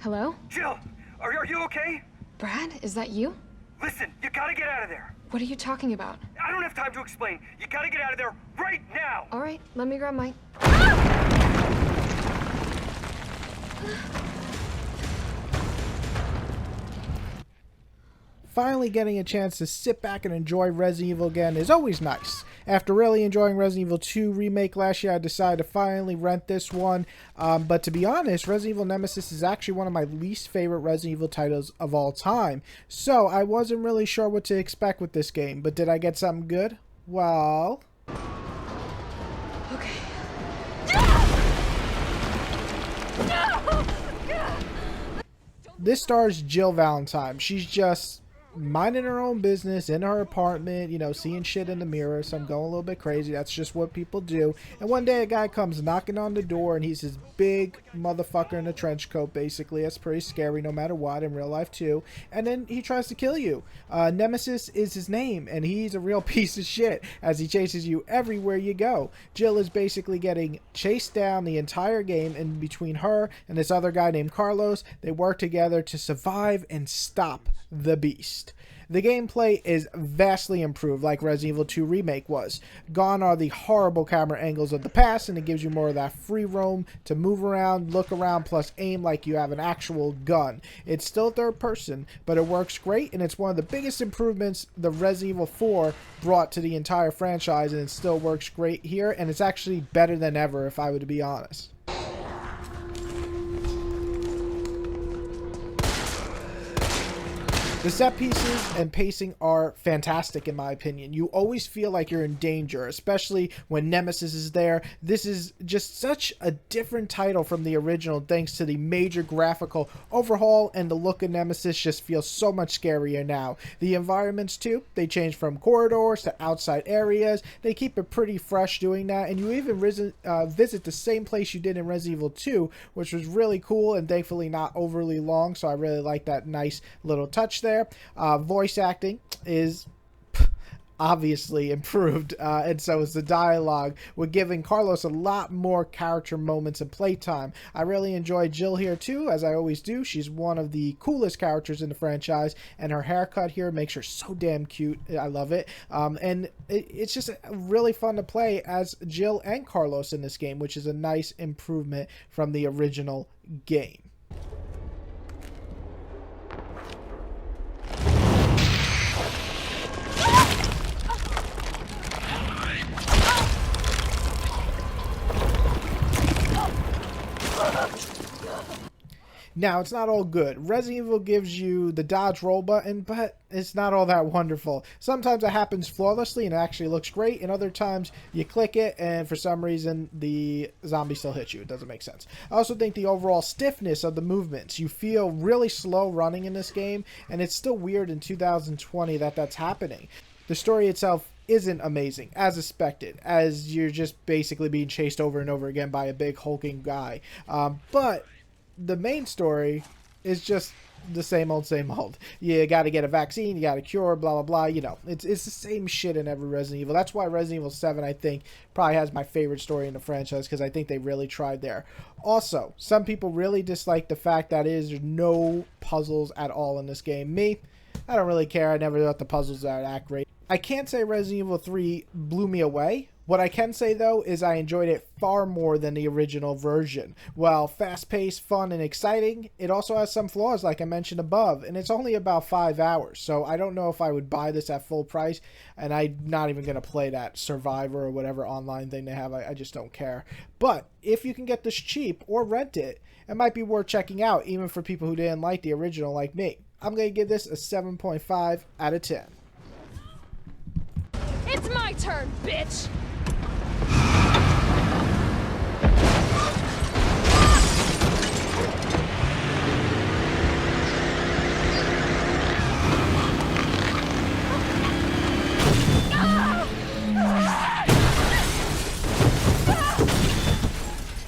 Hello? Jill, are you okay? Brad, is that you? Listen, you gotta get out of there. What are you talking about? I don't have time to explain. You gotta get out of there right now. All right, let me grab my... Finally getting a chance to sit back and enjoy Resident Evil again is always nice. After really enjoying Resident Evil 2 Remake last year, I decided to finally rent this one. But to be honest, Resident Evil Nemesis is actually one of my least favorite Resident Evil titles of all time. So I wasn't really sure what to expect with this game. But did I get something good? Well... Okay. This stars Jill Valentine. She's just minding her own business in her apartment, you know, seeing shit in the mirror. So I'm going a little bit crazy. That's just what people do. And one day a guy comes knocking on the door, and he's this big motherfucker in a trench coat, basically. That's pretty scary no matter what, in real life too. And then he tries to kill you. Nemesis is his name, and he's a real piece of shit as he chases you everywhere you go. Jill is basically getting chased down the entire game, and between her and this other guy named Carlos, they work together to survive and stop the beast. The gameplay is vastly improved like Resident Evil 2 Remake was. Gone are the horrible camera angles of the past, and it gives you more of that free roam to move around, look around, plus aim like you have an actual gun. It's still third person, but it works great, and it's one of the biggest improvements the Resident Evil 4 brought to the entire franchise, and it still works great here, and it's actually better than ever if I were to be honest. The set pieces and pacing are fantastic in my opinion. You always feel like you're in danger, especially when Nemesis is there. This is just such a different title from the original thanks to the major graphical overhaul, and the look of Nemesis just feels so much scarier now. The environments too, they change from corridors to outside areas. They keep it pretty fresh doing that, and you even visit the same place you did in Resident Evil 2, which was really cool and thankfully not overly long, so I really like that nice little touch there. Voice acting is obviously improved, and so is the dialogue. We're giving Carlos a lot more character moments and playtime. I really enjoy Jill here too, as I always do. She's one of the coolest characters in the franchise, and her haircut here makes her so damn cute. I love it. And it's just really fun to play as Jill and Carlos in this game, which is a nice improvement from the original game. Now, it's not all good. Resident Evil gives you the dodge roll button, but it's not all that wonderful. Sometimes it happens flawlessly and it actually looks great, and other times you click it and for some reason the zombie still hits you. It doesn't make sense. I also think the overall stiffness of the movements. You feel really slow running in this game, and it's still weird in 2020 that that's happening. The story itself isn't amazing, as expected, as you're just basically being chased over and over again by a big hulking guy. But the main story is just the same old, same old. You got to get a vaccine, you got to cure, blah, blah, blah. You know, it's the same shit in every Resident Evil. That's why Resident Evil 7, I think, probably has my favorite story in the franchise, because I think they really tried there. Also, some people really dislike the fact that there's no puzzles at all in this game. Me, I don't really care. I never thought the puzzles are that great. I can't say Resident Evil 3 blew me away. What I can say, though, is I enjoyed it far more than the original version. While fast-paced, fun, and exciting, it also has some flaws, like I mentioned above, and it's only about 5 hours, so I don't know if I would buy this at full price, and I'm not even going to play that Survivor or whatever online thing they have. I just don't care. But if you can get this cheap or rent it, it might be worth checking out, even for people who didn't like the original like me. I'm going to give this a 7.5 out of 10. It's my turn, bitch!